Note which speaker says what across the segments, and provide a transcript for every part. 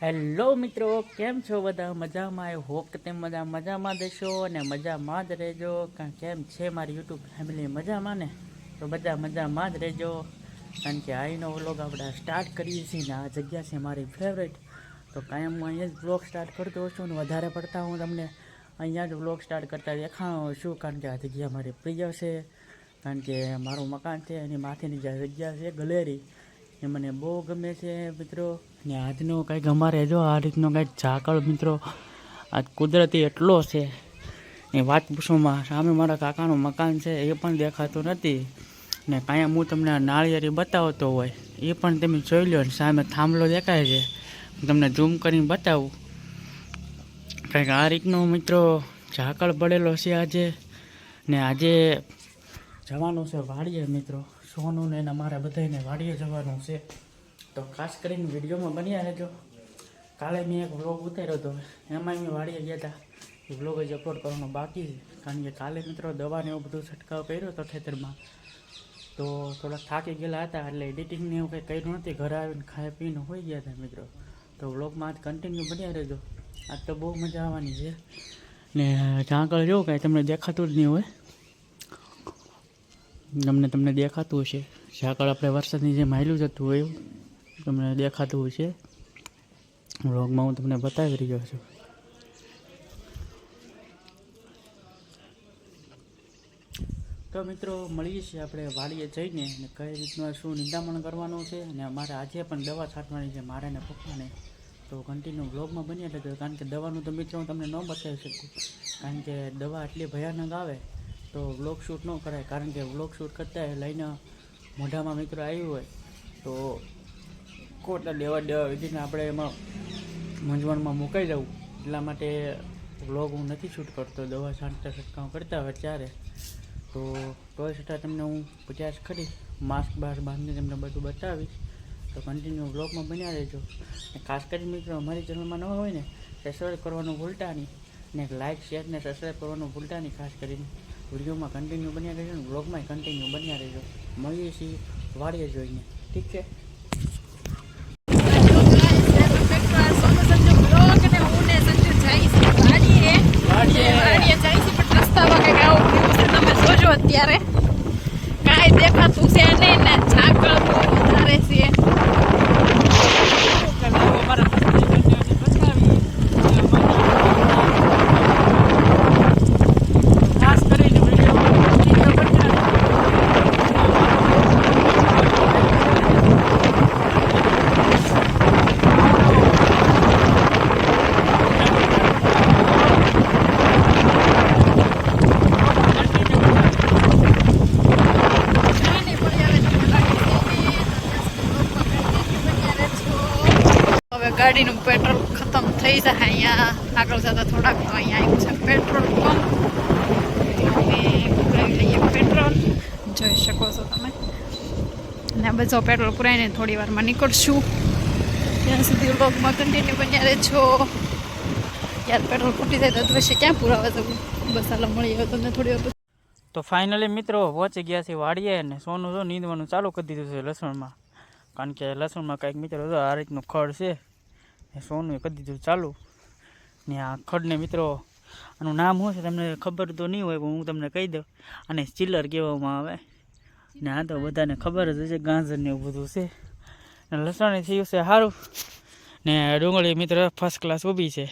Speaker 1: Hello મિત્રો, કેમ છો બધા? મજામાં? આઈ હોપ કે તેમ બધા મજામાં દેશો અને મજામાં જ રહેજો. કેમ છે મારી યુટ્યુબ ફેમિલી? મજામાં ને? તો બધા મજામાં જ રહેજો. કારણ કે આઈનો વ્લોગ આપણે સ્ટાર્ટ કરીએ છીએ ને આ જગ્યા છે મારી ફેવરેટ. તો કાયમ હું અહીંયા જ વ્લોગ સ્ટાર્ટ કરતો છું ને વધારે પડતા હું તમને અહીંયા જ વ્લોગ સ્ટાર્ટ કરતા દેખાણો છું. કારણ કે આ જગ્યા મારી પ્રિય છે. કારણ કે મારું મકાન છે એની માથેની જે જગ્યા છે ગેલેરી એ મને બહુ ગમે છે મિત્રો. ને આજનો કંઈક અમારે જો આ રીતનો કંઈક ઝાકળ મિત્રો આજ કુદરતી એટલો છે એ વાત પૂછોમાં. સામે મારા કાકાનું મકાન છે એ પણ દેખાતું નથી ને કાંઈ હું તમને નાળિયેરી બતાવતો હોય એ પણ તમે જોઈ લો. સામે થાંભલો દેખાય છે, તમને ઝૂમ કરીને બતાવું. કંઈક આ રીતનો મિત્રો ઝાકળ પડેલો છે આજે. ને આજે જવાનું છે વાડીએ મિત્રો. સોનું ને અમારે બધાને વાડીએ જવાનું છે. તો ખાસ કરીને વિડીયોમાં બન્યા રહેજો. કાલે મેં એક વ્લોગ ઉતાર્યો હતો, એમાં મેં વાડીએ ગયા હતા. એ વ્લોગ જ અપલોડ કરવાનો બાકી છે. કારણ કે કાલે મિત્રો દવાને એવું બધું છંટકાવ કર્યો હતો ખેતરમાં, તો થોડા થાકી ગયેલા હતા એટલે એડિટિંગને એવું કંઈ કર્યું નથી. ઘરે આવીને ખાઈ પીને હોઈ ગયા હતા મિત્રો. તો વ્લોગમાં આજ કન્ટિન્યુ બન્યા રહેજો. આજ તો બહુ મજા આવવાની છે. ને ઝાકળ જેવું કાંઈ તમને દેખાતું જ નહીં હોય, તમને દેખાતું હશે. ઝાકળ આપણે વરસાદની જેમ હાલ્યું જતું હોય એવું તમને દેખાતું હોય છે. વ્લોગમાં હું તમને બતાવી રહ્યો છું. તો મિત્રો મળીએ છીએ આપણે વાડીએ જઈને અને કઈ રીતનું શું નિંદામણ કરવાનું છે. અને અમારે આજે પણ દવા છાંટવાની છે મારે ને પપ્પાને. તો કન્ટિન્યુ વ્લોગમાં બની રહેજો. કારણ કે દવાનું તો મિત્રો હું તમને ન બતાવી શકું, કારણ કે દવા એટલી ભયાનક આવે તો વ્લોગ શૂટ ન કરાય. કારણ કે વ્લોગ શૂટ કરતા લઈને મોઢામાં મિત્રો આવ્યું હોય તો ખોટા દેવા વિધિને આપણે એમાં મૂંઝવણમાં મુકાઈ જવું. એટલા માટે વ્લોગ હું નથી શૂટ કરતો. દવા છાંટતા છંટકાવ કરતા હોય ત્યારે તો તોય છતાં તમને હું પ્રયાસ કરી માસ્ક બાંધીને તમને બધું બતાવીશ. તો કન્ટિન્યુ વ્લોગમાં બન્યા રહેજો. ખાસ કરીને મિત્રો અમારી ચેનલમાં ન હોય ને સબસ્ક્રાઈબ કરવાનું ભૂલતા નહીં, ને લાઇક શેર ને સબસ્ક્રાઈબ કરવાનું ભૂલતા નહીં. ખાસ કરીને વિડીયોમાં કન્ટિન્યુ બન્યા રહેજો ને વ્લોગમાં કન્ટિન્યુ બન્યા રહેજો. મળીએ છીએ વાડીએ જોઈને, ઠીક છે?
Speaker 2: અત્યારે કાંઈ દેખાતું છે નહીં ને ઝાકળ બહુ વધારે છે.
Speaker 1: ખાસ કરીને
Speaker 2: ગાડીનું પેટ્રોલ ખતમ થઈ જાય. અહીંયા આગળ જતા થોડાક તો અહીંયા આવ્યું છે પેટ્રોલ પંપ. લઈએ પેટ્રોલ જોઈ શકો છો તમે. અને બધો પેટ્રોલ પુરાઈને થોડી વારમાં નીકળશું. ત્યાં સુધી વ્લોગમાં કન્ટિન્યુ બન્યા રહેજો. યાર પેટ્રોલ ફૂટી જાય તો પછી ક્યાં પુરાવા જવું. બસ હાલો મળી આવે તમને થોડી વાર.
Speaker 1: તો ફાઇનલી મિત્રો પહોંચી ગયા છે વાડીએ ને સોનું જો નીંદવાનું ચાલુ કરી દીધું છે લસણમાં. કારણ કે લસણમાં કંઈક મિત્રો જો આ રીતનું ખડ છે એ સોનું કરી દીધું ચાલુ. ને આ ખડને મિત્રો આનું નામ શું છે તમને ખબર તો નહીં હોય પણ હું તમને કહી દઉં. અને ચિલ્લર કહેવામાં આવે. ને આ તો બધાને ખબર જ હશે, ગાજર ને એવું બધું છે. લસણ થયું છે સારું. ને ડુંગળી મિત્રો ફર્સ્ટ ક્લાસ ઊભી છે.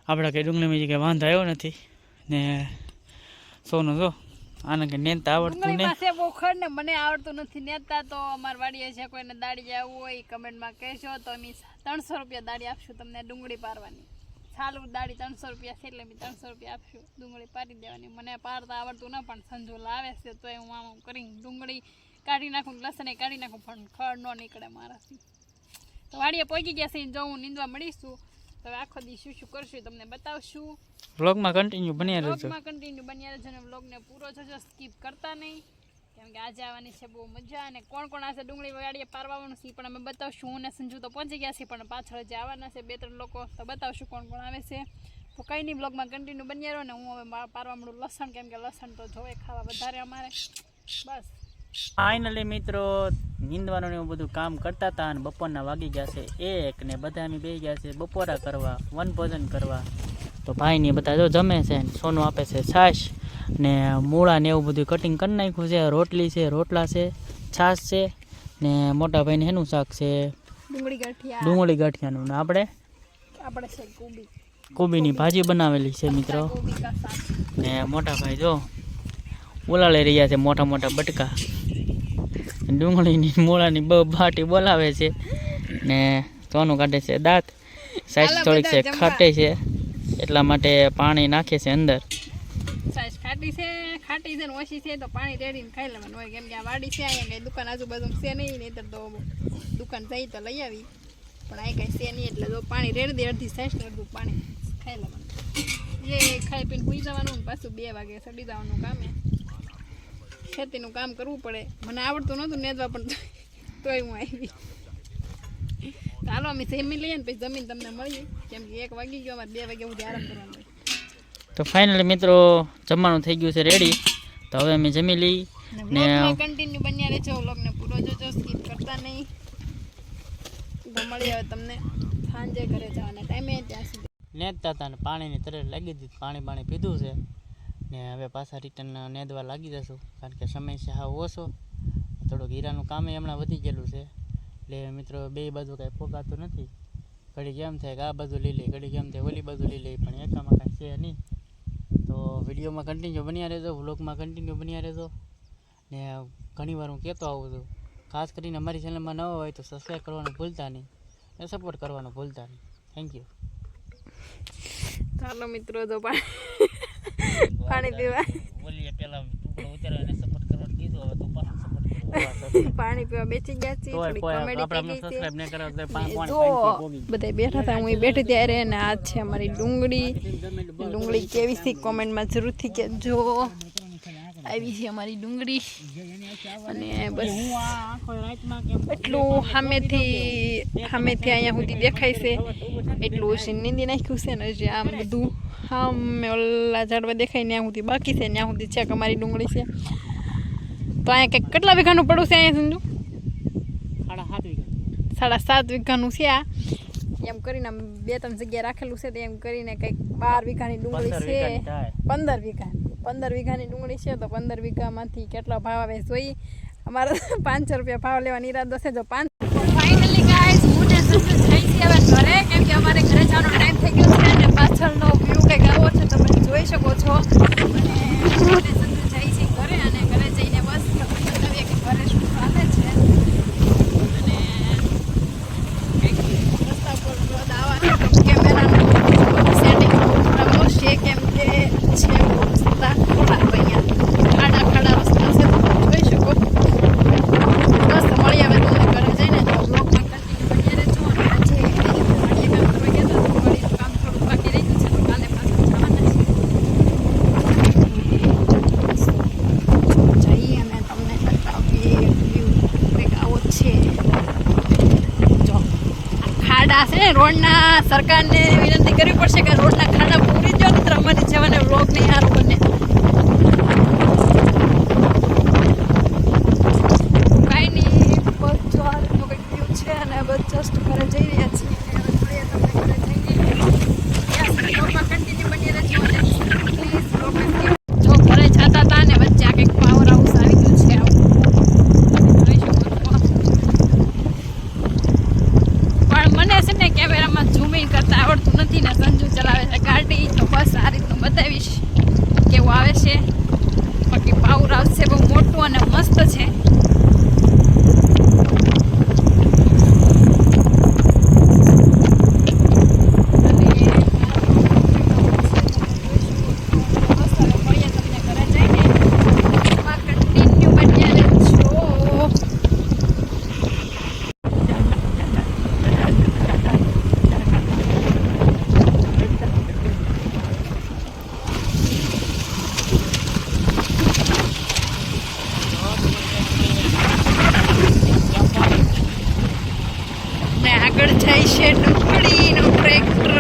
Speaker 1: આપણે કંઈ ડુંગળીમાં કંઈ વાંધો આવ્યો નથી. ને સોનું જો આને કંઈ નેતા આવડતું નહીં.
Speaker 2: બહુ ખડ ને મને આવડતું નથી નેતા. તો અમાર વાડીએ છે કોઈને દાડી જવું હોય કમેન્ટમાં કહેશો તો અમે 300 રૂપિયા દાડી આપશું તમને ડુંગળી પારવાની. ચાલુ દાડી 300 રૂપિયા છે એટલે અમે 300 રૂપિયા આપશું ડુંગળી પારી દેવાની. મને પારતા આવડતું ન પણ સંજુ લાવે છે તો હું આમ કરીને ડુંગળી કાઢી નાખું, લસણ કાઢી નાખું, પણ ખડ ન નીકળે મારાથી. તો વાડીએ પહોંચી ગયા છે જો હું નીંદવા મળીશું. તો આખો દી શું કરશું તમને બતાવશું.
Speaker 1: વ્લોગમાં કન્ટિન્યુ બન્યા રહેજો.
Speaker 2: વ્લોગમાં કન્ટિન્યુ બન્યા રહેજો અને વ્લોગને પૂરો થજો, સ્કીપ કરતા નહીં. કેમ કે આજે આવવાની છે બહુ મજા. અને કોણ કોણ આવશે ડુંગળી વાડીએ પારવાનું છે પણ અમે બતાવશું. હું ને સંજુ તો પહોંચી ગયા છે પણ પાછળ જે આવવાના છે 2-3 લોકો, તો બતાવશું કોણ કોણ આવે છે. તો કંઈ નહીં વ્લોગમાં કન્ટિન્યુ બન્યા રહો ને હું હવે પારવા મળું લસણ. કેમ કે લસણ તો જોવે ખાવા વધારે અમારે. બસ
Speaker 1: ફાઇનલી મિત્રો નીંદવાનું ને એવું બધું કામ કરતા હતા અને બપોરના વાગી ગયા છે 1 ને બધા અમે બેસી ગયા છે બપોરા કરવા વનભોજન કરવા. તો ભાઈને બધા જો જમે છે ને સોનું આપે છે છાશ ને મૂળા ને એવું બધું કટિંગ કરી નાખ્યું છે. રોટલી છે, રોટલા છે, છાશ છે ને મોટા ભાઈને એનું શાક છે ડુંગળી ગાંઠિયાનું ને આપણે
Speaker 2: છે
Speaker 1: કોબીની ભાજી બનાવેલી છે મિત્રો.
Speaker 2: ગોબી કા શાક.
Speaker 1: ને મોટા ભાઈ જો બોલાવી રહ્યા છે મોટા મોટા બટકા. ડુંગળીની મૂળાની બાટી બોલાવે છે ને સોનું કાઢે છે દાંત. સાઈઝ થોડીક છે ખાટે છે એટલા માટે પાણી નાખે છે અંદર.
Speaker 2: સાઈઝ ખાટી છે ને ઓછી છે તો પાણી રેડીને ખાઈ લેવાનું હોય કેમ કે આ વાડી છે અહીંયા કઈ દુકાન આજુબાજુ છે નહીં નહીતર તો દુકાન જઈ તો લઈ આવી પણ અહીં કઈ છે નહીં એટલે જો પાણી રેડી દે અડધી સાઈઝ ને અડધું પાણી ખાઈ લેવાનું. એ ખાઈ પીને ભૂઈ જવાનું ને પાછું 2 વાગે સડી જવાનું કામે. ખેતીનું કામ કરવું પડે. મને આવડતું નહોતું નેદવા પણ તોય હું આવી. ચાલો અમે જમી લઈએ ને પછી જમીન તમને મળીએ કેમ કે 1 વાગી ગયો અમારે 2 વાગ્યા સુધી આરામ કરવાનો હોય.
Speaker 1: તો ફાઇનલી મિત્રો જમવાનું થઈ ગયું છે રેડી. તો હવે અમે જમી લઈ ને
Speaker 2: કન્ટિન્યુ બન્યા રહેજો. વ્લોગને પૂરો જોજો, સ્કીપ કરતા નહીં. તો મળી આવે તમને સાંજે ઘરે જવાના ટાઈમે ત્યાં સુધી.
Speaker 1: નેદતા હતા ને પાણીની તરત લાગી દીધી. પાણી પીધું છે ને હવે પાછા રિટર્ન નેદવા લાગી જશું કારણ કે સમય છે હા ઓછો. થોડુંક હીરાનું કામ હમણાં વધી ગયેલું છે એટલે મિત્રો 2 બાજુ કાંઈ ફોગાતું નથી. ઘડી કેમ થાય કે આ બાજુ લઈ લે, ઘડી કેમ થાય ઓલી બાજુ લઈ લે, પણ એકામાં કાંઈ છે નહીં. તો વિડીયોમાં કન્ટિન્યુ બન્યા રહેજો, વ્લોગમાં કન્ટિન્યુ બન્યા રહેજો ને ઘણીવાર હું કહેતો આવું છું ખાસ કરીને અમારી ચેનલમાં નવા હોય તો સબસ્ક્રાઈબ કરવાનું ભૂલતા નહીં ને સપોર્ટ કરવાનું ભૂલતા નહીં. Thank you.
Speaker 2: ચાલો મિત્રો તો પાણી પીવા
Speaker 1: બોલીએ પહેલા ટુકડો ઉતાર્યો અને સપોર્ટ કરવાનું કીધું હવે તું પાછું સપોર્ટ
Speaker 2: પાણી પીવા બેસી ગયા છીએ. થોડી કોમેડી થઈ ગઈ છે.
Speaker 1: સબસ્ક્રાઇબ ન કરો તો પાણી
Speaker 2: જો બધા બેઠા હતા હું બેઠી ત્યારે અને આ છે અમારી ડુંગળી કેવી છે કોમેન્ટમાં જરૂરથી કહેજો. આવી છે અમારી ડુંગળી અને બસ એટલું સામેથી અહીંયા સુધી દેખાય છે એટલું ઓછી નીંદી નાખ્યું છે ને જે આમ બધું સામે ઓલા ઝાડવા દેખાય ત્યાં સુધી બાકી છે ત્યાં સુધી છે કે અમારી ડુંગળી છે. તો અહીંયા કંઈક કેટલા વીઘાનું પડું છે અહીંયા સંજુ? 7.5 વીઘાનું છે આ. એમ કરીને 2-3 જગ્યાએ રાખેલું છે તો એમ કરીને કંઈક 12 વીઘાની ડુંગળી છે. 15 વીઘાની ડુંગળી છે તો 15 વીઘામાંથી કેટલો ભાવ આવે જોઈ. અમારે 500 રૂપિયા ભાવ લેવાનો ઈરાદો છે. જો 5 ફાઇનલી ગાઈસ હું ને સંજુ જઈ છીએ હવે ઘરે કેમ કે અમારે ઘરે જવાનો ટાઈમ થઈ ગયો છે અને પાછળનો વ્યૂ કંઈક આવો છે તમે જોઈ શકો છો. અને હું ને સંજુ જઈ છીએ ઘરે અને ઘરે જઈને બસ તમને બતાવીએ કે ઘરે શું ચાલે છે અને કંઈક રસ્તા પર દાવા કેમેરાનું સેટિંગ બરાબર છે કેમ કે છે રસ્તા થોડા અહીંયા ખાડા રસ્તા છે તમે જોઈ શકો. બસ મળી આવે તમને ઘરે જઈને તો બ્લોગમાં કન્ટિન્યુ બન્યા રહેજો. અને આજે કામ કરવા ગયા હતા તો વળી કામ થોડું બાકી રહી ગયું છે તો કાલે પાછા જવાના છે. જઈએ અને તમને બતાવીએ વ્યૂ કંઈક આવો જ છે. જો ખાડા છે રોડના સરકારને વિનંતી કરવી પડશે કે રોડના ખાડા પૂરી દો તો અમારી જવાને વ્લોગ નહીં સારું બને. કાંઈ નહીં બસ જો આ રીતનું કંઈક વ્યૂ છે અને બસ જસ્ટ ઘરે જઈ રહ્યા છીએ. હવે મળીએ તમને ઘરે જઈએ. વ્લોગમાં કન્ટિન્યુ બની રહેજો અને પ્લીઝ વ્લોગમાં જો ઘરે જતા હતા ને વચ્ચે આ કંઈક પાવર હાઉસ આવી ગયું છે આવું જોઈ શકો છો. પણ મને છે ને કેમેરામાં ઝૂમ ઇન કરતા આવડતું નથી ને સંજુ ચલાવે છે ગાડી તો બસ આ રીતનું બતાવીશ કેવું આવે છે. બાકી પાવર હાઉસ છે બહુ મોટું અને મસ્ત છે. આગળ જાય છે ડુંગળીનો ટ્રેક્ટર.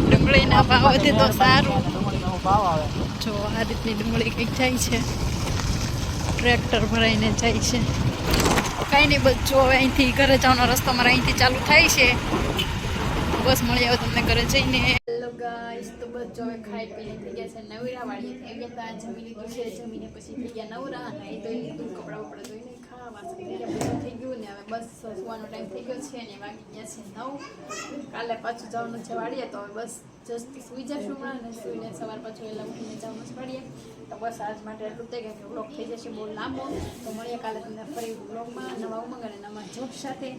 Speaker 2: ડુંગળીના ભાવ વધે તો સારું. જો આ રીતે આટલી ડુંગળી કંઈક જાય છે, ટ્રેક્ટર ભરાઈને જાય છે. કાંઈ નહીં, બસ જો હવે અહીંથી ઘરે જવાનો રસ્તો મારા અહીંથી ચાલુ થાય છે. બસ મળી આવે તમને ઘરે જઈને. હેલો ગાઈસ, તો બસ જો હવે ખાઈ પીને થઈ ગયા છે નવરા. વાળીએ થઈ ગયા હતા, જમી લીધું છે, જમીને પછી થઈ ગયા નવરા. નાહી ધોઈ લીધું, કપડાં બપડા ધોઈને ખાવા વાસણ થઈ ગયા, બધું થઈ ગયું ને હવે બસ સુવાનો ટાઈમ થઈ ગયો છે ને વાગી ગયા છે 9. કાલે પાછું જવાનું છે વાળીએ, તો હવે બસ જસ્ટ સુઈ જશું હમણાં ને સુઈને સવાર પાછું વહેલા ઉઠીને જવાનું છે વાળીએ. તો બસ આજ માટે એટલું થઈ ગયું કે વ્લોગ થઈ જશે બહુ લાંબો. તો મળીએ કાલે તમને ફરી વ્લોગમાં નવા ઉમંગ અને નવા જોબ સાથે.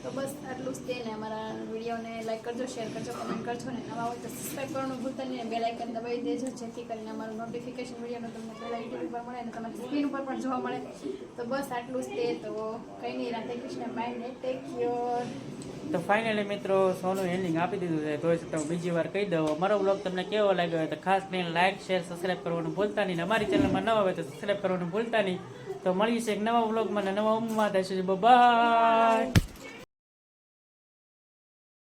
Speaker 2: તો બસ આટલું જ તે ને અમારા વિડીયોને લાઈક કરજો, શેર કરજો, કમેન્ટ કરજો ને નવા હોય તો સબસ્ક્રાઈબ કરવાનું ભૂલતા નહીં. બેલ આઇકન દબાવી દેજો જેથી કરીને અમારું નોટિફિકેશન વિડીયોનું તમને પહેલાં યુટ્યુબ ઉપર મળે અને તમારી સ્ક્રીન ઉપર પણ જોવા મળે. તો બસ આટલું જ તે. તો કંઈ નહીં, રાધે કૃષ્ણ, બાય ને ટેક કેર.
Speaker 1: તો ફાઇનલી મિત્રો સોનું એન્ડિંગ આપી દીધું છે. તો છતાં હું બીજી વાર કહી દઉં, અમારો બ્લોગ તમને કેવો લાગ્યો હોય તો ખાસ કરીને લાઇક શેર સબસ્ક્રાઈબ કરવાનું ભૂલતા નહીં. અમારી ચેનલમાં નવા હોય તો સબસ્ક્રાઈબ કરવાનું ભૂલતા નહીં. તો મળીએ છે એક નવા બ્લોગમાં ને નવા ઉમમાં. બાય.